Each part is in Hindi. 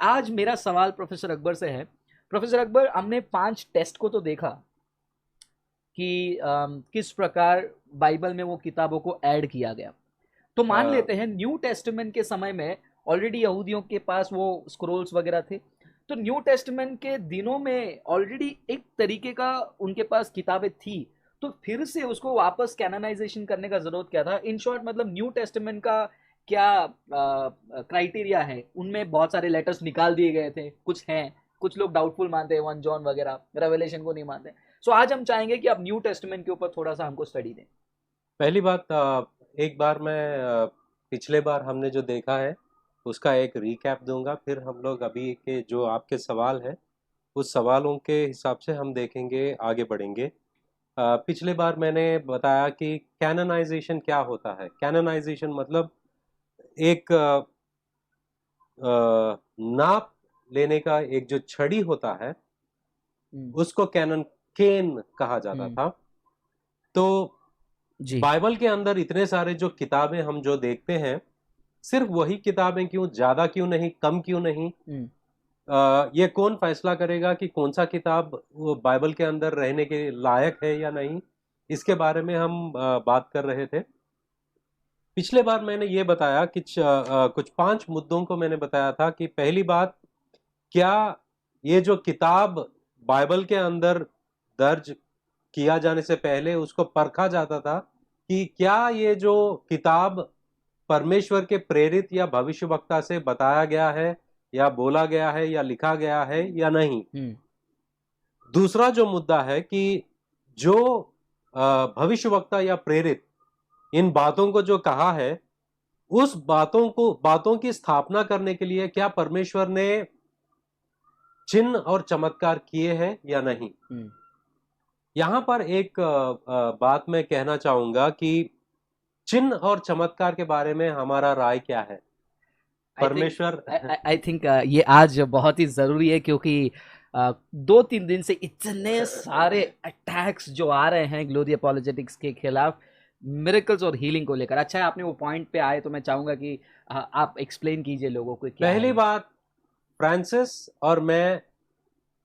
आज मेरा सवाल प्रोफेसर अकबर से है। प्रोफेसर अकबर, हमने 5 टेस्ट को तो देखा कि किस प्रकार बाइबल में वो किताबों को ऐड किया गया। तो मान हाँ। लेते हैं न्यू टेस्टमेंट के समय में ऑलरेडी यहूदियों के पास वो स्क्रोल्स वगैरह थे। तो न्यू टेस्टमेंट के दिनों में ऑलरेडी एक तरीके का उनके पास किताबें थी, तो फिर से उसको वापस कैनोनाइजेशन करने का जरूरत क्या था? इन शॉर्ट, मतलब न्यू टेस्टमेंट का क्या क्राइटेरिया है? उनमें बहुत सारे लेटर्स निकाल दिए गए थे, कुछ हैं, कुछ लोग डाउटफुल मानते हैं, 1 जॉन वगैरह, रेवलेशन को नहीं मानते। सो आज हम चाहेंगे कि आप न्यू टेस्टमेंट के ऊपर थोड़ा सा हमको स्टडी दें। पहली बात, एक बार मैं पिछले बार हमने जो देखा है उसका एक रीकैप दूंगा, फिर हम लोग अभी के जो आपके सवाल हैं उस सवालों के हिसाब से हम देखेंगे, आगे बढ़ेंगे। पिछले बार मैंने बताया कि कैनोनाइजेशन क्या होता है। कैनोनाइजेशन मतलब एक नाप लेने का एक जो छड़ी होता है हम्म। उसको कैनन केन कहा जाता हम्म। था। तो जी। बाइबल के अंदर इतने सारे जो किताबें हम जो देखते हैं, सिर्फ वही किताबें क्यों, ज्यादा क्यों नहीं, कम क्यों नहीं, हम्म। ये कौन फैसला करेगा कि कौन सा किताब वो बाइबल के अंदर रहने के लायक है या नहीं? इसके बारे में हम बात कर रहे थे। पिछले बार मैंने ये बताया कि कुछ 5 मुद्दों को मैंने बताया था कि पहली बात, क्या ये जो किताब बाइबल के अंदर दर्ज किया जाने से पहले उसको परखा जाता था कि क्या ये जो किताब परमेश्वर के प्रेरित या भविष्यवक्ता से बताया गया है या बोला गया है या लिखा गया है या नहीं। हम्म। दूसरा जो मुद्दा है कि जो भविष्यवक्ता या प्रेरित इन बातों को जो कहा है, उस बातों की स्थापना करने के लिए क्या परमेश्वर ने चिन्ह और चमत्कार किए हैं या नहीं। हम्म। यहां पर एक बात मैं कहना चाहूंगा कि चिन्ह और चमत्कार के बारे में हमारा राय क्या है। आई थिंक परमेश्वर आई थिंक ये आज बहुत ही ज़रूरी है, क्योंकि 2-3 दिन से इतने सारे अटैक्स जो आ रहे हैं ग्लोरी अपॉलोजेटिक्स के खिलाफ, मिरेकल्स और हीलिंग को लेकर। अच्छा है आपने वो पॉइंट पे आए, तो मैं चाहूंगा कि आप एक्सप्लेन कीजिए लोगों को क्या है पहली वो। बात, फ्रांसिस और मैं,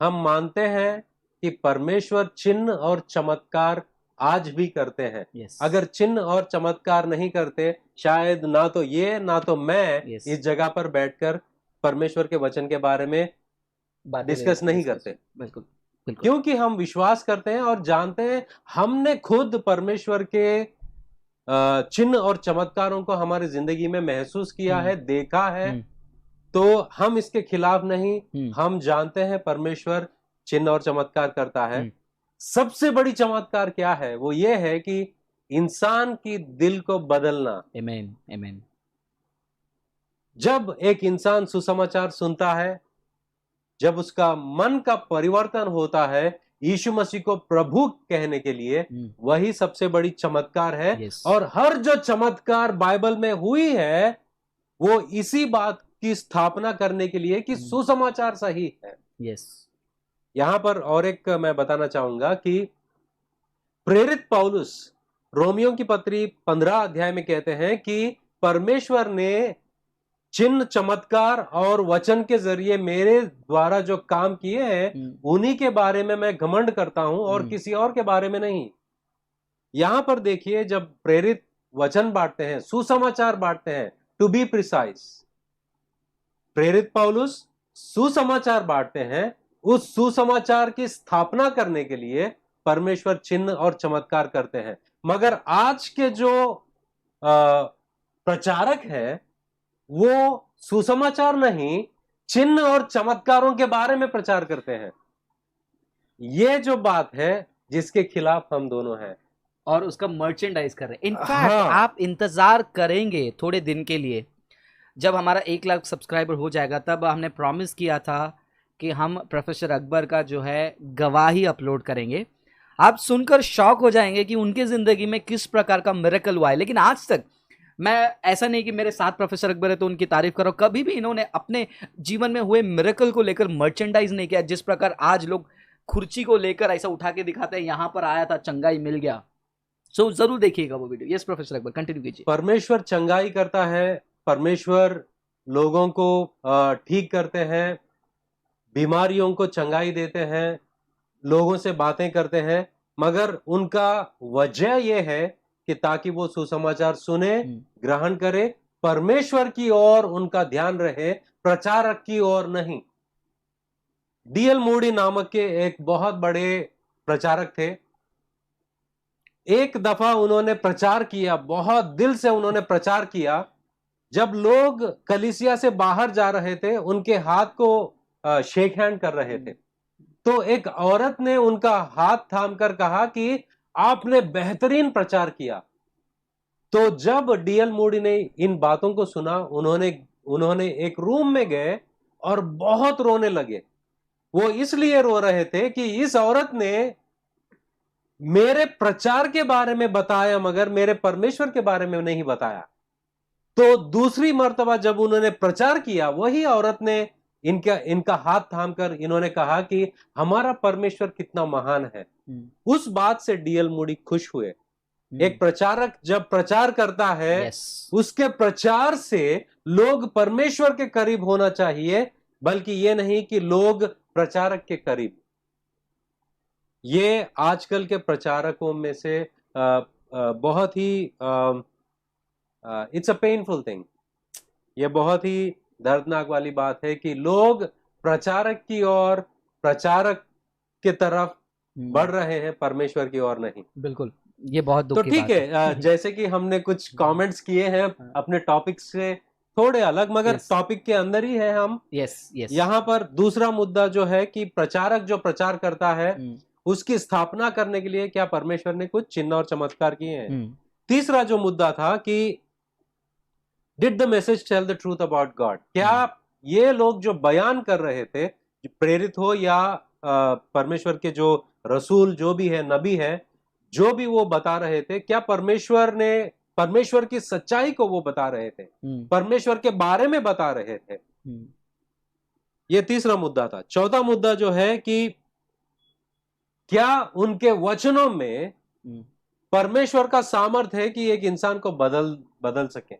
हम मानते हैं कि परमेश्वर चिन्ह और चमत्कार आज भी करते हैं। यस। अगर चिन्ह और चमत्कार नहीं करते, शायद ना तो ये ना तो मैं यस। इस जगह पर बैठकर परमेश्वर के वचन के बारे में बातें डिस्कस नहीं डिस्कस। करते। बिल्कुल। बिल्कुल। क्योंकि हम विश्वास करते हैं और जानते हैं, हमने खुद परमेश्वर के चिन्ह और चमत्कारों को हमारी जिंदगी में महसूस किया हम्म। है, देखा है। हम्म। तो हम इसके खिलाफ नहीं, हम्म। हम जानते हैं परमेश्वर चिन्ह और चमत्कार करता है। हम्म। सबसे बड़ी चमत्कार क्या है? वो ये है कि इंसान की दिल को बदलना। आमेन। आमेन। जब एक इंसान सुसमाचार सुनता है, जब उसका मन का परिवर्तन होता है यीशु मसीह को प्रभु कहने के लिए, हम्म। वही सबसे बड़ी चमत्कार है। यस। और हर जो चमत्कार बाइबल में हुई है वो इसी बात की स्थापना करने के लिए कि सुसमाचार सही है। यस। यहां पर और एक मैं बताना चाहूंगा कि प्रेरित पौलुस रोमियो की पत्री 15 अध्याय में कहते हैं कि परमेश्वर ने चिन्ह चमत्कार और वचन के जरिए मेरे द्वारा जो काम किए हैं उन्हीं के बारे में मैं घमंड करता हूं और किसी और के बारे में नहीं। यहां पर देखिए, जब प्रेरित वचन बांटते हैं, सुसमाचार बांटते हैं, टू बी प्रिसाइज, प्रेरित पौलुस सुसमाचार बांटते हैं। उस सुसमाचार की स्थापना करने के लिए परमेश्वर चिन्ह और चमत्कार करते हैं। मगर आज के जो प्रचारक है वो सुसमाचार नहीं, चिन्ह और चमत्कारों के बारे में प्रचार करते हैं। ये जो बात है जिसके खिलाफ हम दोनों हैं। और उसका मर्चेंडाइज कर रहे हैं। इनफैक्ट हाँ, आप इंतजार करेंगे थोड़े दिन के लिए, जब हमारा 1 लाख सब्सक्राइबर हो जाएगा, तब हमने प्रॉमिस किया था कि हम प्रोफेसर अकबर का जो है गवाही अपलोड करेंगे। आप सुनकर शॉक हो जाएंगे कि उनके जिंदगी में किस प्रकार का मिरेकल हुआ है। लेकिन आज तक मैं, ऐसा नहीं कि मेरे साथ प्रोफेसर अकबर है तो उनकी तारीफ करो, कभी भी इन्होंने अपने जीवन में हुए मिरेकल को लेकर मर्चेंडाइज नहीं किया। जिस प्रकार आज लोग खुर्ची को लेकर ऐसा उठा के दिखाते हैं, यहां पर आया था, चंगाई मिल गया। सो जरूर देखिएगा वो video. Yes professor Akbar, continue कीजिए। परमेश्वर चंगाई करता है, परमेश्वर लोगों को ठीक करते हैं, बीमारियों को चंगाई देते हैं, लोगों से बातें करते हैं, मगर उनका वजह यह है कि ताकि वो सुसमाचार सुने, ग्रहण करे, परमेश्वर की ओर उनका ध्यान रहे, प्रचारक की ओर नहीं। डीएल मूडी नामक के एक बहुत बड़े प्रचारक थे। एक दफा उन्होंने प्रचार किया, बहुत दिल से उन्होंने प्रचार किया। जब लोग कलीसिया से बाहर जा रहे थे, उनके हाथ को शेक हैंड कर रहे थे, तो एक औरत ने उनका हाथ थामकर कहा कि आपने बेहतरीन प्रचार किया। तो जब डीएल मूडी ने इन बातों को सुना, उन्होंने एक रूम में गए और बहुत रोने लगे। वो इसलिए रो रहे थे कि इस औरत ने मेरे प्रचार के बारे में बताया, मगर मेरे परमेश्वर के बारे में नहीं बताया। तो दूसरी मर्तबा जब उन्होंने प्रचार किया, वही औरत ने इनका हाथ थामकर इन्होंने कहा कि हमारा परमेश्वर कितना महान है। उस बात से डीएल मूडी खुश हुए। एक प्रचारक जब प्रचार करता है, उसके प्रचार से लोग परमेश्वर के करीब होना चाहिए, बल्कि ये नहीं कि लोग प्रचारक के करीब। ये आजकल के प्रचारकों में से बहुत ही इट्स अ पेनफुल थिंग। ये बहुत ही दर्दनाक वाली बात है कि लोग प्रचारक की ओर, प्रचारक के तरफ बढ़ रहे हैं, परमेश्वर की ओर नहीं। बिल्कुल, ये बहुत दुख तो की ठीक बात है, जैसे कि हमने कुछ कमेंट्स किए हैं अपने टॉपिक से थोड़े अलग, मगर टॉपिक के अंदर ही है हम। यहाँ पर दूसरा मुद्दा जो है कि प्रचारक जो प्रचार करता है, उसकी स्थापना करने के लिए क्या परमेश्वर ने कुछ चिन्ह और चमत्कार किए हैं। तीसरा जो मुद्दा था कि did the message tell the truth about God, क्या ये लोग जो बयान कर रहे थे, प्रेरित हो या परमेश्वर के जो रसूल जो भी है, नबी है, जो भी वो बता रहे थे, क्या परमेश्वर की सच्चाई को वो बता रहे थे, परमेश्वर के बारे में बता रहे थे। ये तीसरा मुद्दा था। चौथा मुद्दा जो है कि क्या उनके वचनों में परमेश्वर का सामर्थ्य है कि एक इंसान को बदल सके।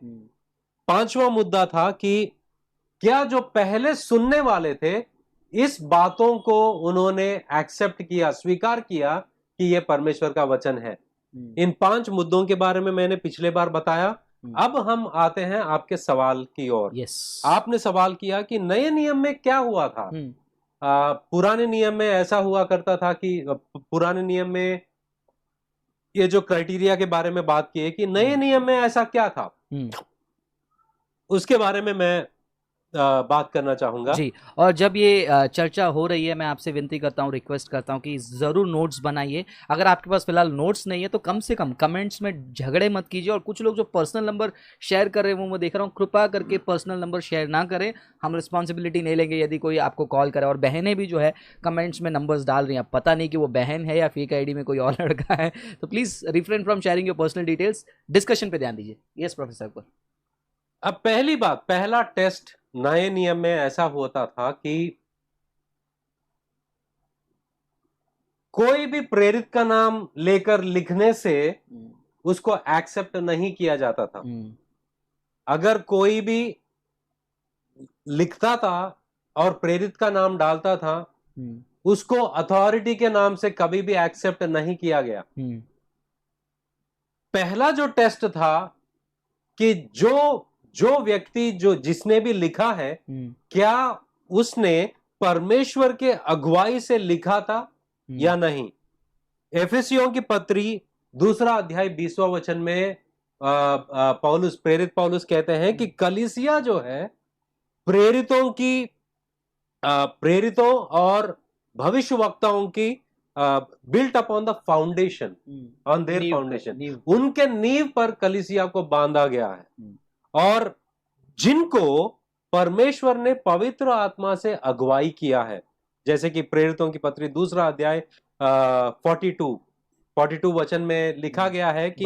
पांचवा मुद्दा था कि क्या जो पहले सुनने वाले थे, इस बातों को उन्होंने एक्सेप्ट किया, स्वीकार किया कि यह परमेश्वर का वचन है। इन 5 मुद्दों के बारे में मैंने पिछले बार बताया। अब हम आते हैं आपके सवाल की ओर। आपने सवाल किया कि नए नियम में क्या हुआ था। पुराने नियम में ऐसा हुआ करता था कि पुराने नियम में ये जो क्राइटेरिया के बारे में बात की है कि नए नियम में ऐसा क्या था, उसके बारे में मैं बात करना चाहूंगा जी। और जब ये चर्चा हो रही है, मैं आपसे विनती करता हूँ, रिक्वेस्ट करता हूँ कि ज़रूर नोट्स बनाइए। अगर आपके पास फिलहाल नोट्स नहीं है तो कम से कम कमेंट्स में झगड़े मत कीजिए। और कुछ लोग जो पर्सनल नंबर शेयर कर रहे हैं, वो मैं देख रहा हूँ, कृपा करके पर्सनल नंबर शेयर ना करें। हम रिस्पॉन्सिबिलिटी नहीं लेंगे यदि कोई आपको कॉल करे। और बहनें भी जो है कमेंट्स में नंबर्स डाल रही हैं, पता नहीं कि वो बहन है या फेक आईडी में कोई और लड़का है। तो please refrain from sharing your personal details. Discussion पे ध्यान दीजिए। यस प्रोफेसर को। अब पहली बात, पहला टेस्ट नए नियम में ऐसा होता था कि कोई भी प्रेरित का नाम लेकर लिखने से उसको एक्सेप्ट नहीं किया जाता था। अगर कोई भी लिखता था और प्रेरित का नाम डालता था, उसको अथॉरिटी के नाम से कभी भी एक्सेप्ट नहीं किया गया। पहला जो टेस्ट था कि जो व्यक्ति जिसने भी लिखा है, क्या उसने परमेश्वर के अगुवाई से लिखा था या नहीं। एफेसियों की पत्री 2 अध्याय 20वां वचन में प्रेरित पौलुस कहते हैं कि कलीसिया जो है प्रेरितों और भविष्यवक्ताओं की built upon the foundation, on their foundation, उनके नींव पर कलीसिया को बांधा गया है। और जिनको परमेश्वर ने पवित्र आत्मा से अगुवाई किया है, जैसे कि प्रेरितों की पत्री 2 अध्याय 42 वचन में लिखा गया है कि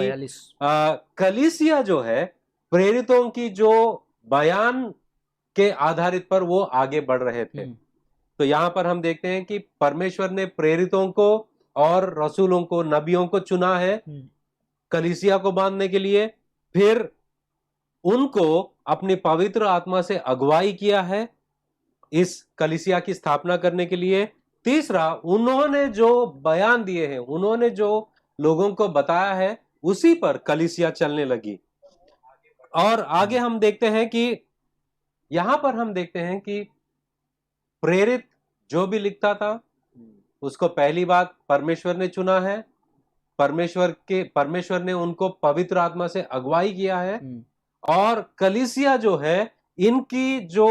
कलीसिया जो है प्रेरितों की जो बयान के आधारित पर वो आगे बढ़ रहे थे। तो यहां पर हम देखते हैं कि परमेश्वर ने प्रेरितों को और रसूलों को, नबियों को चुना है कलीसिया को बांधने के लिए। फिर उनको अपनी पवित्र आत्मा से अगुवाई किया है इस कलीसिया की स्थापना करने के लिए। तीसरा, उन्होंने जो बयान दिए हैं, उन्होंने जो लोगों को बताया है, उसी पर कलीसिया चलने लगी। और आगे हम देखते हैं कि यहां पर हम देखते हैं कि प्रेरित जो भी लिखता था उसको पहली बात परमेश्वर ने चुना है, परमेश्वर ने उनको पवित्र आत्मा से अगुवाई किया है। और कलीसिया जो है, इनकी जो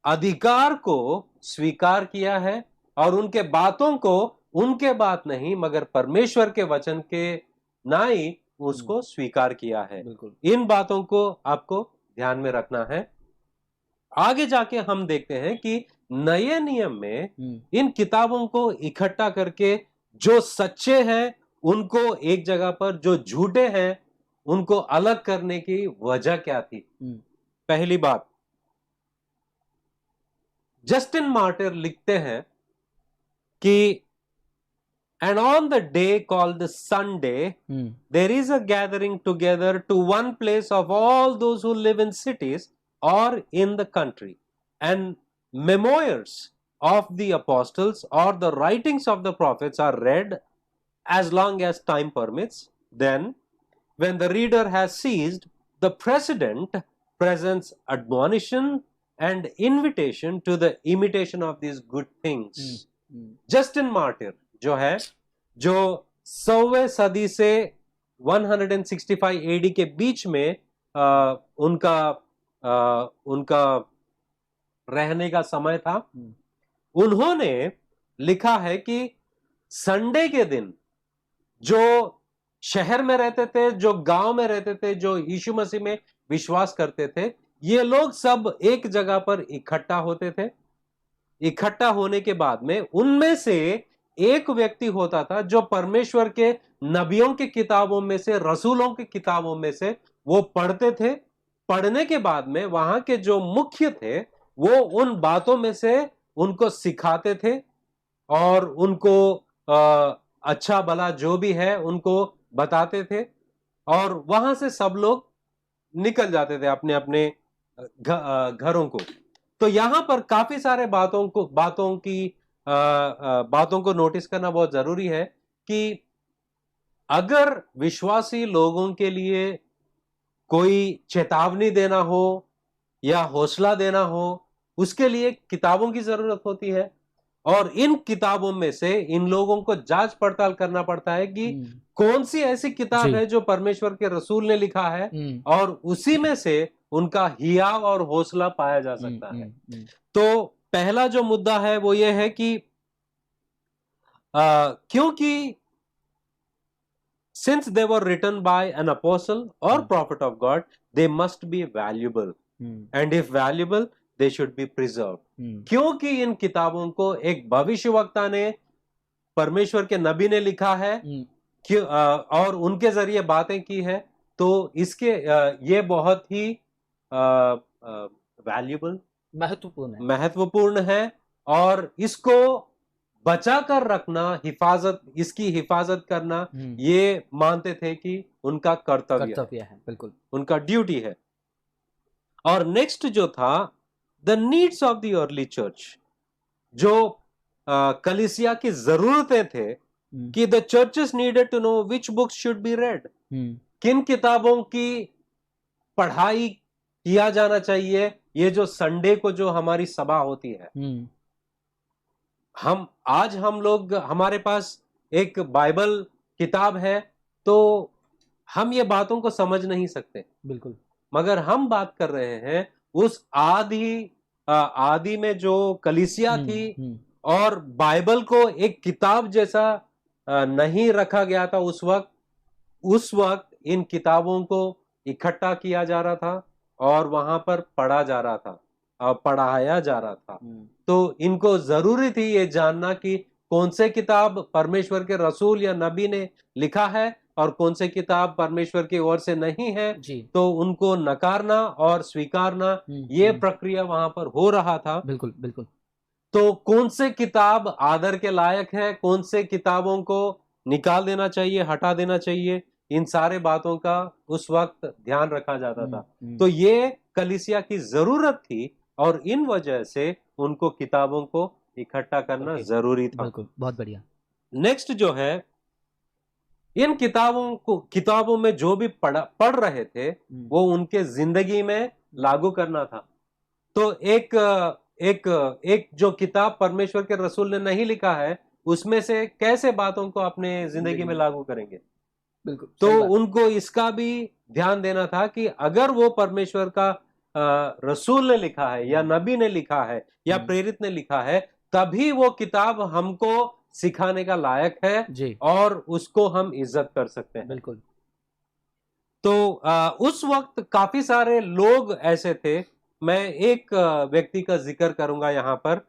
अधिकार को स्वीकार किया है और उनके बातों को उनके बात नहीं मगर परमेश्वर के वचन के नाई उसको स्वीकार किया है। बिल्कुल। इन बातों को आपको ध्यान में रखना है। आगे जाके हम देखते हैं कि नए नियम में इन किताबों को इकट्ठा करके जो सच्चे हैं उनको एक जगह पर, जो झूठे हैं उनको अलग करने की वजह क्या थी। पहली बात, जस्टिन मार्टिर लिखते हैं कि and on the day called the Sunday, there is a gathering together to one place of all those who live in cities or in the country, and memoirs of the apostles or the writings of the prophets are read as long as time permits. Then, when the reader has ceased, the president presents admonition and invitation to the imitation of these good things. Justin martyr जो है, जो 100वीं सदी से 165 एडी के बीच में उनका रहने का समय था, उन्होंने लिखा है कि संडे के दिन जो शहर में रहते थे, जो गांव में रहते थे, जो यीशु मसीह में विश्वास करते थे, ये लोग सब एक जगह पर इकट्ठा होते थे। इकट्ठा होने के बाद में उनमें से एक व्यक्ति होता था जो परमेश्वर के नबियों की किताबों में से, रसूलों की किताबों में से वो पढ़ते थे। पढ़ने के बाद में वहां के जो मुख्य थे वो उन बातों में से उनको सिखाते थे और उनको अच्छा भला जो भी है उनको बताते थे, और वहां से सब लोग निकल जाते थे अपने अपने घरों को। तो यहां पर काफी सारे बातों को नोटिस करना बहुत जरूरी है कि अगर विश्वासी लोगों के लिए कोई चेतावनी देना हो या हौसला देना हो, उसके लिए किताबों की जरूरत होती है। और इन किताबों में से इन लोगों को जांच पड़ताल करना पड़ता है कि कौन सी ऐसी किताब है जो परमेश्वर के रसूल ने लिखा है, और उसी में से उनका हियाव और हौसला पाया जा सकता है। तो पहला जो मुद्दा है वो ये है कि क्योंकि since they were written by an apostle or prophet of God, they must be valuable, and if valuable they should be preserved. क्योंकि इन किताबों को एक भविष्यवक्ता ने, परमेश्वर के नबी ने लिखा है और उनके जरिए बातें की है, तो इसके ये बहुत ही वैल्यूबल, महत्वपूर्ण है, और इसको बचा कर रखना, इसकी हिफाजत करना, ये मानते थे कि उनका कर्तव्य है, बिल्कुल उनका ड्यूटी है। और नेक्स्ट जो था, the needs of the early church, जो कलीसिया की जरूरतें थे कि the churches needed to know which books should be read, किन किताबों की पढ़ाई किया जाना चाहिए। ये जो संडे को जो हमारी सभा होती है, हम लोग, हमारे पास एक बाइबल किताब है, तो हम ये बातों को समझ नहीं सकते, बिल्कुल, मगर हम बात कर रहे हैं उस आदि में जो कलीसिया थी, और बाइबल को एक किताब जैसा नहीं रखा गया था उस वक्त इन किताबों को इकट्ठा किया जा रहा था और वहां पर पढ़ा जा रहा था और पढ़ाया जा रहा था। तो इनको जरूरी थी ये जानना कि कौन से किताब परमेश्वर के रसूल या नबी ने लिखा है और कौन से किताब परमेश्वर की ओर से नहीं है, तो उनको नकारना और स्वीकारना, ये प्रक्रिया वहां पर हो रहा था। बिल्कुल बिल्कुल। तो कौन से किताब आदर के लायक है, कौन से किताबों को निकाल देना चाहिए, हटा देना चाहिए, इन सारे बातों का उस वक्त ध्यान रखा जाता था। हम्म, तो ये कलीसिया की जरूरत थी और इन वजह से उनको किताबों को इकट्ठा करना ओके, जरूरी था। बिल्कुल, बहुत बढ़िया। नेक्स्ट जो है, इन किताबों में जो भी पढ़ रहे थे वो उनके जिंदगी में लागू करना था। तो एक एक जो किताब परमेश्वर के रसूल ने नहीं लिखा है, उसमें से कैसे बातों को अपने जिंदगी में लागू करेंगे? बिल्कुल तो सही बात। उनको इसका भी ध्यान देना था कि अगर वो परमेश्वर का रसूल ने लिखा है या नबी ने लिखा है या प्रेरित ने लिखा है, तभी वो किताब हमको सिखाने का लायक है जी, और उसको हम इज्जत कर सकते हैं। बिल्कुल। तो उस वक्त काफी सारे लोग ऐसे थे। मैं एक व्यक्ति का जिक्र करूंगा यहाँ पर।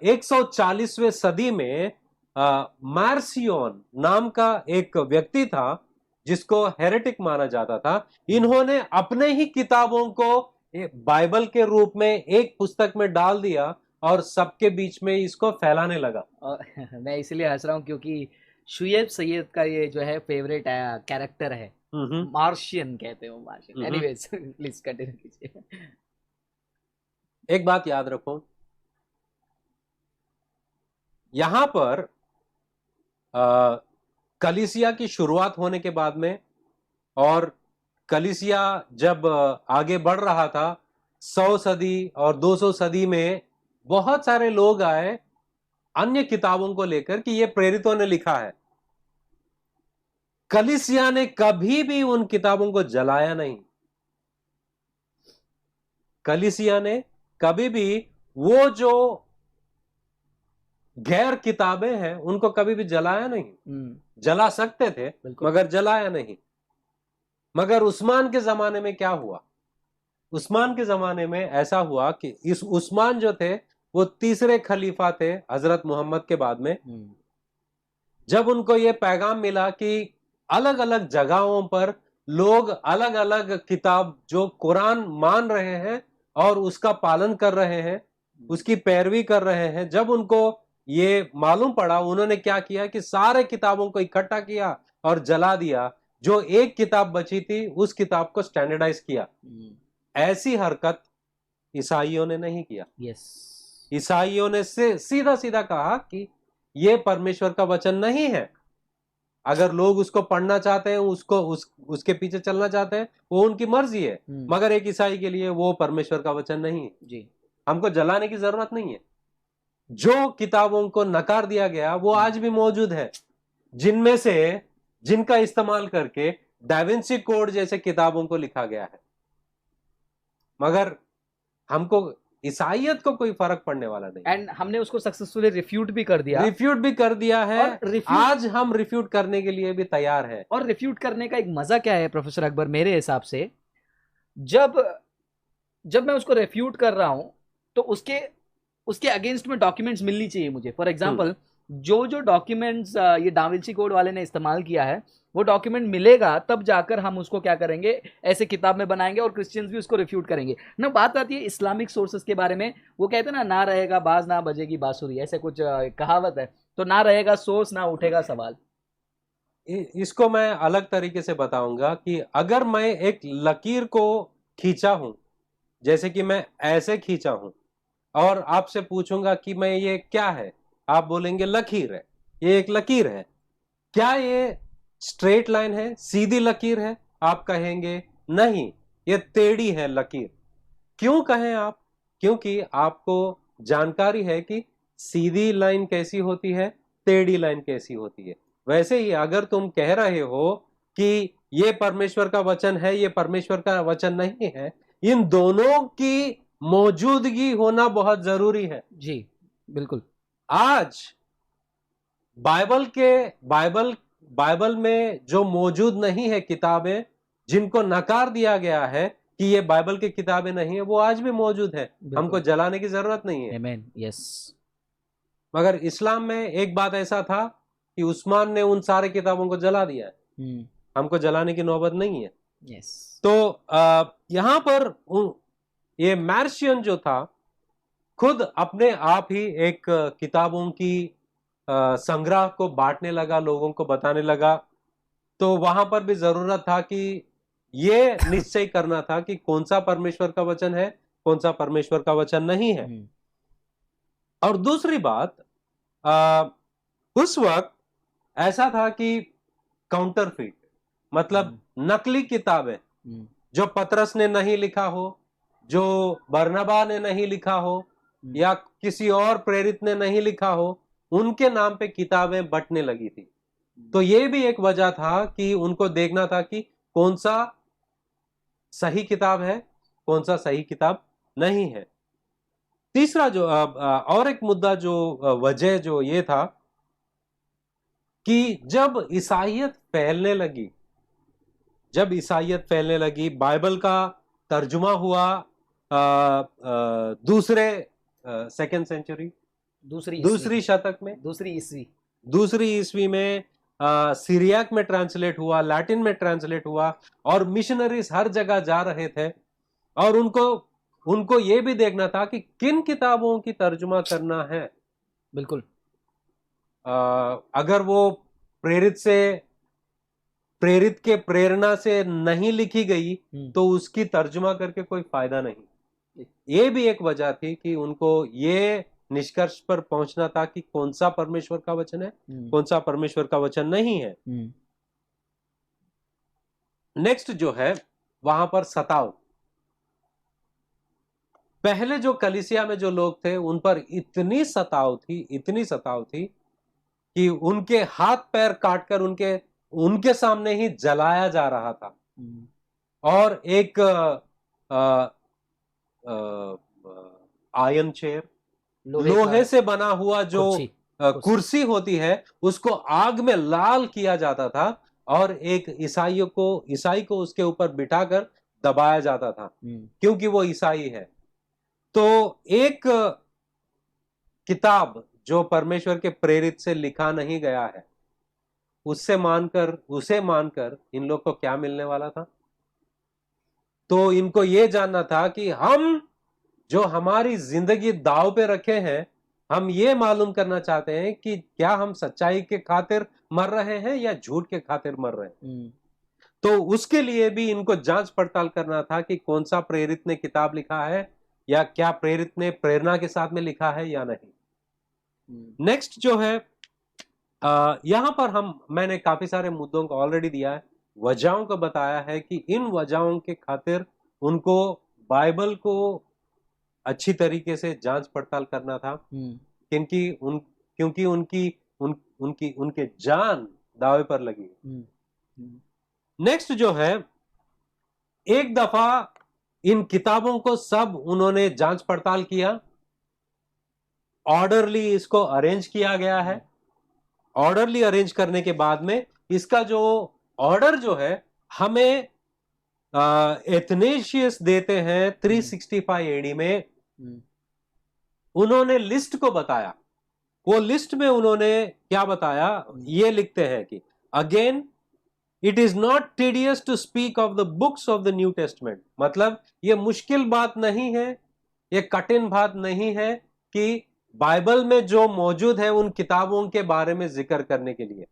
140वें सदी में मार्सियोन नाम का एक व्यक्ति था जिसको हेरेटिक माना जाता था। इन्होंने अपने ही किताबों को बाइबल के रूप में एक पुस्तक में डाल दिया और सबके बीच में इसको फैलाने लगा। और मैं इसलिए हंस रहा हूँ क्योंकि शुएब सैयद का ये जो है फेवरेट कैरेक्टर है, हम्म मार्शियन कहते हैं वो, Martian. Hmm. Anyways please continue कीजिए। एक बात याद रखो, यहां पर कलीसिया की शुरुआत होने के बाद में और कलीसिया जब आगे बढ़ रहा था, 100 सदी और 200 सदी में बहुत सारे लोग आए अन्य किताबों को लेकर कि ये प्रेरितों ने लिखा है। कलीसिया ने कभी भी उन किताबों को जलाया नहीं। कलीसिया ने कभी भी वो जो गैर किताबें हैं उनको कभी भी जलाया नहीं। जला सकते थे मगर जलाया नहीं। मगर उस्मान के जमाने में क्या हुआ? उस्मान के जमाने में ऐसा हुआ कि इस उस्मान जो थे वो तीसरे खलीफा थे हजरत मोहम्मद के बाद में। जब उनको ये पैगाम मिला कि अलग अलग जगहों पर लोग अलग अलग किताब जो कुरान मान रहे हैं और उसका पालन कर रहे हैं, उसकी पैरवी कर रहे हैं, जब उनको ये मालूम पड़ा, उन्होंने क्या किया कि सारे किताबों को इकट्ठा किया और जला दिया। जो एक किताब बची थी उस किताब को स्टैंडर्डाइज किया। ऐसी हरकत ईसाइयों ने नहीं किया। यस, ईसाइयों ने से सीधा सीधा कहा कि ये परमेश्वर का वचन नहीं है। अगर लोग उसको पढ़ना चाहते हैं, उसके पीछे चलना चाहते हैं, वो उनकी मर्जी है। मगर एक ईसाई के लिए वो परमेश्वर का वचन नहीं है। जी, हमको जलाने की जरूरत नहीं है। जो किताबों को नकार दिया गया वो आज भी मौजूद है, जिनमें से जिनका इस्तेमाल करके डाविंची कोड जैसे किताबों को लिखा गया है। मगर हमको ईसाइयत को कोई फर्क पड़ने वाला नहीं। एंड हमने उसको सक्सेसफुली रिफ्यूट भी कर दिया। रिफ्यूट भी कर दिया है और आज हम रिफ्यूट करने के लिए भी तैयार है। और रिफ्यूट करने का एक मजा क्या है प्रोफेसर अकबर, मेरे हिसाब से जब जब मैं उसको रिफ्यूट कर रहा हूं तो उसके अगेंस्ट में डॉक्यूमेंट्स मिलनी चाहिए मुझे। फॉर एग्जांपल, जो डॉक्यूमेंट्स ये डाविंची कोड वाले ने इस्तेमाल किया है, वो डॉक्यूमेंट मिलेगा तब जाकर हम उसको क्या करेंगे, ऐसे किताब में बनाएंगे और क्रिश्चियंस भी उसको रिफ्यूट करेंगे ना। बात आती है इस्लामिक सोर्सेस के बारे में, वो कहते हैं ना रहेगा बाज ना बजेगी बांसुरी, ऐसे कुछ कहावत है। तो ना रहेगा सोर्स ना उठेगा सवाल। इसको मैं अलग तरीके से बताऊंगा कि अगर मैं एक लकीर को खींचा हूं, जैसे कि मैं ऐसे खींचा हूं और आपसे पूछूंगा कि मैं ये क्या है, आप बोलेंगे लकीर है, ये एक लकीर है। क्या ये स्ट्रेट लाइन है, सीधी लकीर है? आप कहेंगे नहीं, ये टेढ़ी है लकीर। क्यों कहें आप? क्योंकि आपको जानकारी है कि सीधी लाइन कैसी होती है, टेढ़ी लाइन कैसी होती है। वैसे ही अगर तुम कह रहे हो कि ये परमेश्वर का वचन है, ये परमेश्वर का वचन नहीं है, इन दोनों की मौजूदगी होना बहुत जरूरी है। जी, बिल्कुल। आज बाइबल में जो मौजूद नहीं है किताबें, जिनको नकार दिया गया है कि ये बाइबल की किताबें नहीं है, वो आज भी मौजूद है। हमको जलाने की जरूरत नहीं है। आमीन, यस। मगर इस्लाम में एक बात ऐसा था कि उस्मान ने उन सारे किताबों को जला दिया है। हमको जलाने की नौबत नहीं है। यस। तो यहां पर ये मार्शियन जो था खुद अपने आप ही एक किताबों की संग्रह को बांटने लगा, लोगों को बताने लगा। तो वहां पर भी जरूरत था कि ये निश्चय करना था कि कौन सा परमेश्वर का वचन है, कौन सा परमेश्वर का वचन नहीं है। और दूसरी बात, उस वक्त ऐसा था कि काउंटरफीट, मतलब नकली किताबें जो पतरस ने नहीं लिखा हो, जो बरनबा ने नहीं लिखा हो, या किसी और प्रेरित ने नहीं लिखा हो, उनके नाम पे किताबें बंटने लगी थी। तो ये भी एक वजह था कि उनको देखना था कि कौन सा सही किताब है, कौन सा सही किताब नहीं है। तीसरा जो और एक मुद्दा जो वजह जो ये था कि जब ईसाइयत फैलने लगी, बाइबल का तर्जुमा हुआ दूसरे सेकेंड सेंचुरी, दूसरी शतक में, दूसरी ईस्वी में सीरियाक में ट्रांसलेट हुआ, लैटिन में ट्रांसलेट हुआ, और मिशनरीज हर जगह जा रहे थे, और उनको ये भी देखना था कि किन किताबों की तर्जुमा करना है। बिल्कुल। अगर वो प्रेरित के प्रेरणा से नहीं लिखी गई तो उसकी तर्जुमा करके कोई फायदा नहीं। ये भी एक वजह थी कि उनको ये निष्कर्ष पर पहुंचना था कि कौन सा परमेश्वर का वचन है, कौन सा परमेश्वर का वचन नहीं है। नेक्स्ट जो है वहां पर सताव। पहले जो कलीसिया में जो लोग थे उन पर इतनी सताव थी कि उनके हाथ पैर काटकर उनके सामने ही जलाया जा रहा था। और एक आयरन चेयर, लोहे से बना हुआ जो कुर्सी होती है, उसको आग में लाल किया जाता था, और एक ईसाई को उसके ऊपर बिठाकर दबाया जाता था, क्योंकि वो ईसाई है। तो एक किताब जो परमेश्वर के प्रेरित से लिखा नहीं गया है, उसे मानकर इन लोग को क्या मिलने वाला था? तो इनको यह जानना था कि हम जो हमारी जिंदगी दांव पे रखे हैं, हम ये मालूम करना चाहते हैं कि क्या हम सच्चाई के खातिर मर रहे हैं या झूठ के खातिर मर रहे हैं। तो उसके लिए भी इनको जांच पड़ताल करना था कि कौन सा प्रेरित ने किताब लिखा है, या क्या प्रेरित ने प्रेरणा के साथ में लिखा है या नहीं। नेक्स्ट जो है, यहां पर मैंने काफी सारे मुद्दों को ऑलरेडी दिया है, वजहों को बताया है कि इन वजहों के खातिर उनको बाइबल को अच्छी तरीके से जांच पड़ताल करना था, क्योंकि उनके जान दावे पर लगी। नेक्स्ट जो है, एक दफा इन किताबों को सब उन्होंने जांच पड़ताल किया, ऑर्डरली इसको अरेंज किया गया है। ऑर्डरली अरेंज करने के बाद में इसका जो ऑर्डर जो है हमें एथनेशियस देते हैं 365 एडी में। उन्होंने लिस्ट को बताया। वो लिस्ट में उन्होंने क्या बताया, ये लिखते हैं कि again it is not tedious to speak of the books of the New Testament. मतलब ये मुश्किल बात नहीं है, ये कठिन बात नहीं है कि बाइबल में जो मौजूद है उन किताबों के बारे में जिक्र करने के लिए।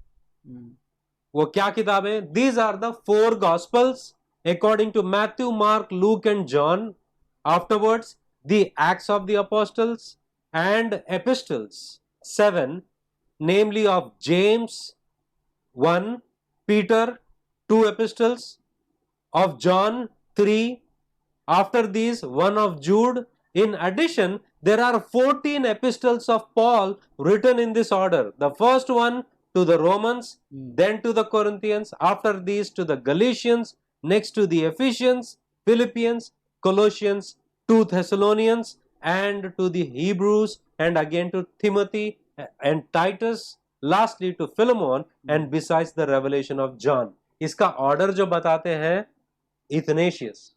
वो क्या किताबें? These are the 4 gospels according to Matthew, Mark, Luke and John. Afterwards, the Acts of the Apostles and Epistles 7, namely of James 1, Peter 2 epistles, of John 3, after these 1 of Jude. In addition, there are 14 epistles of Paul written in this order. The first one to the Romans, then to the Corinthians, after these to the Galatians, next to the Ephesians, Philippians, Colossians, to Thessalonians, and to the Hebrews, and again to Timothy and Titus, lastly to Philemon, and besides the revelation of John. इसका ऑर्डर जो बताते हैं इथनेशियस,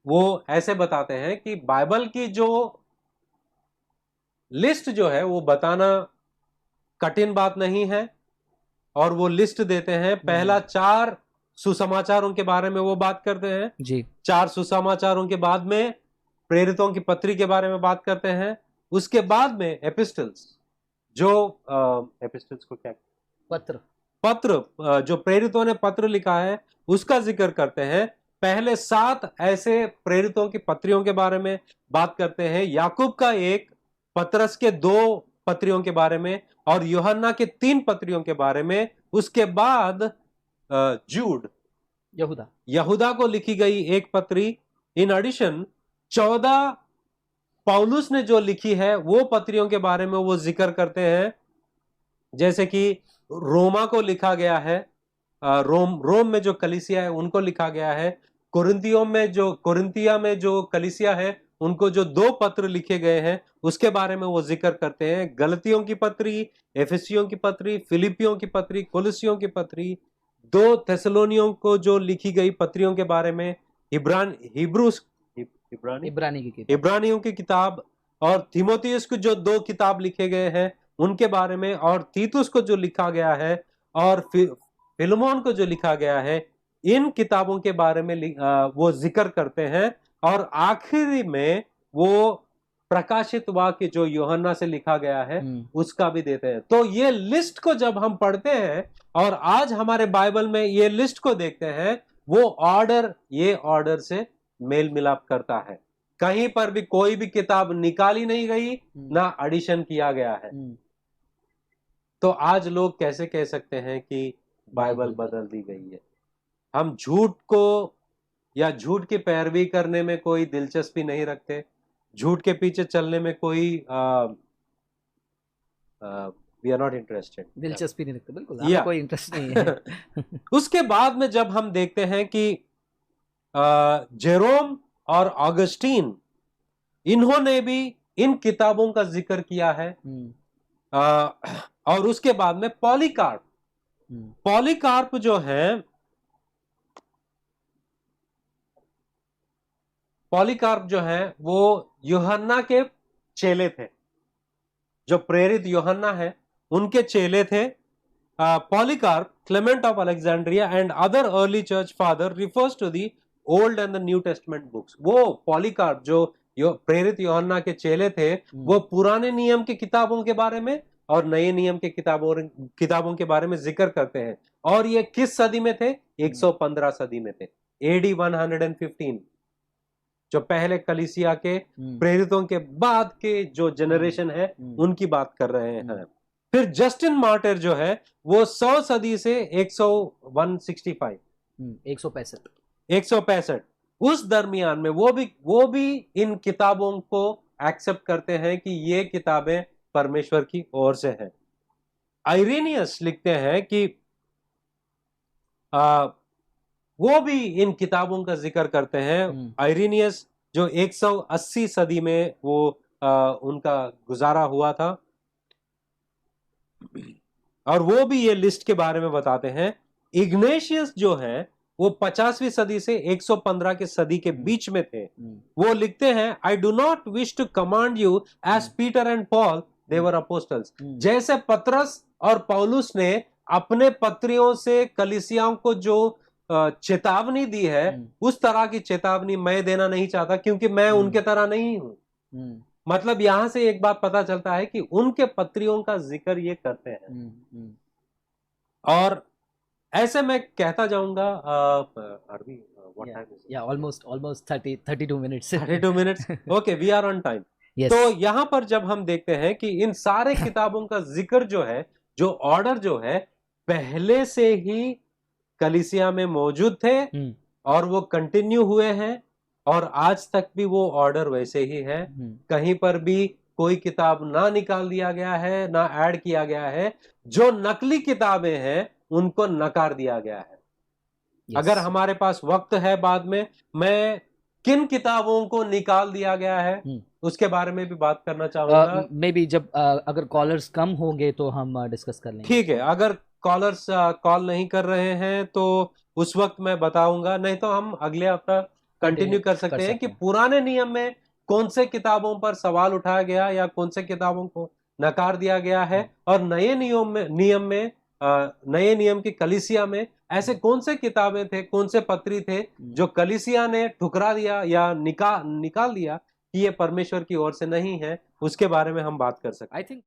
वो ऐसे बताते हैं कि बाइबल की जो लिस्ट जो है वो बताना कठिन बात नहीं है, और वो लिस्ट देते हैं। पहला 4 सुसमाचारों के बारे में वो बात करते हैं जी। 4 सुसमाचारों के बाद में प्रेरितों की पत्री के बारे में बात करते हैं। उसके बाद में एपिस्टल्स, जो एपिस्टल्स को क्या, पत्र जो प्रेरितों ने पत्र लिखा है उसका जिक्र करते हैं। पहले 7 ऐसे प्रेरितों की पत्रियों के बारे में बात करते हैं, याकूब का एक, पतरस के 2 पत्रियों के बारे में और यूहन्ना के 3 पत्रियों के बारे में। उसके बाद जूड, यहूदा को लिखी गई एक पत्री। इन एडिशन 14 पौलुस ने जो लिखी है वो पत्रियों के बारे में वो जिक्र करते हैं, जैसे कि रोमा को लिखा गया है, रोम में जो कलीसिया है उनको लिखा गया है। कोरिन्थिया में जो कलीसिया है उनको जो 2 पत्र लिखे गए हैं उसके बारे में वो जिक्र करते हैं। गलतियों की पत्री, एफेसियों की पत्री, फिलिपियों की पत्री, कोलोसियों की पत्री, 2 थेसलोनियों को जो लिखी गई पत्रियों के बारे में, इब्रानियों की किताब और थिमोथियुस को जो 2 किताब लिखे गए हैं उनके बारे में, और तीतुस को जो लिखा गया है और फिलमोन को जो लिखा गया है, इन किताबों के बारे में वो जिक्र करते हैं। और आखिरी में वो प्रकाशित वाक्य जो यूहन्ना से लिखा गया है उसका भी देते हैं। तो ये लिस्ट को जब हम पढ़ते हैं और आज हमारे बाइबल में ये लिस्ट को देखते हैं, वो ऑर्डर ये ऑर्डर से मेल मिलाप करता है। कहीं पर भी कोई भी किताब निकाली नहीं गई, ना एडिशन किया गया है। तो आज लोग कैसे कह सकते हैं कि बाइबल बदल दी गई है? हम झूठ को या झूठ की पैरवी करने में कोई दिलचस्पी नहीं रखते, झूठ के पीछे चलने में कोई वी आर नॉट इंटरेस्टेड, दिलचस्पी नहीं रखते, बिल्कुल हमें कोई इंटरेस्ट नहीं है। उसके बाद में जब हम देखते हैं कि जेरोम और ऑगस्टीन, इन्होंने भी इन किताबों का जिक्र किया है। और उसके बाद में पॉलीकार्प जो है, पॉलीकार्प जो है वो यूहन्ना के चेले थे, जो प्रेरित यूहन्ना है उनके चेले थे। Polycarp, Clement of Alexandria and other early church father refers to the Old and the New Testament books. वो पॉलीकार्प जो प्रेरित यूहन्ना के चेले थे, वो पुराने नियम की किताबों के बारे में और नए नियम के किताबों के बारे में जिक्र करते हैं। और ये किस सदी में थे? 115 सदी में थे, AD 115, जो पहले कलीसिया के प्रेरितों के बाद के जो जनरेशन है उनकी बात कर रहे हैं। फिर जस्टिन मार्टिर जो है वो 100 सदी से 165 उस दरमियान में वो भी इन किताबों को एक्सेप्ट करते हैं कि ये किताबें परमेश्वर की ओर से हैं। आइरेनियस लिखते हैं कि वो भी इन किताबों का जिक्र करते हैं। आइरेनियस जो 180 सदी में वो उनका गुजारा हुआ था, और वो भी ये लिस्ट के बारे में बताते हैं। इग्नेशियस जो है वो 50वीं सदी से 115 के सदी के बीच में थे। वो लिखते हैं, I do not wish to command you as Peter and Paul they were apostles. जैसे पतरस और पौलुस ने अपने पत्रियों से कलीसियाओं को जो चेतावनी दी है, उस तरह की चेतावनी मैं देना नहीं चाहता, क्योंकि मैं उनके तरह नहीं हूं। मतलब यहां से एक बात पता चलता है कि उनके पत्रियों का जिक्र ये करते हैं। और ऐसे मैं कहता जाऊंगा, almost 32 minutes. 32 minutes. Okay, we are on time. Yes. तो यहां पर जब हम देखते हैं कि इन सारे किताबों का जिक्र जो है, जो ऑर्डर जो है, पहले से ही कलीसिया में मौजूद थे और वो कंटिन्यू हुए हैं, और आज तक भी वो ऑर्डर वैसे ही है। कहीं पर भी कोई किताब ना निकाल दिया गया है, ना ऐड किया गया है। जो नकली किताबें हैं उनको नकार दिया गया है। Yes. अगर हमारे पास वक्त है, बाद में मैं किन किताबों को निकाल दिया गया है उसके बारे में भी बात करना चाहूंगा। मे बी जब अगर कॉलर्स कम होंगे तो हम डिस्कस कर लेंगे। ठीक है, अगर कॉलर्स कॉल नहीं कर रहे हैं तो उस वक्त मैं बताऊंगा, नहीं तो हम अगले हफ्ता कंटिन्यू कर सकते हैं कि पुराने नियम में कौन से किताबों पर सवाल उठाया गया या कौन से किताबों को नकार दिया गया है, और नए नियम की कलीसिया में ऐसे कौन से किताबें थे, कौन से पत्री थे जो कलीसिया ने ठुकरा दिया या निकाल दिया कि ये परमेश्वर की ओर से नहीं है। उसके बारे में हम बात कर सकते हैं। I think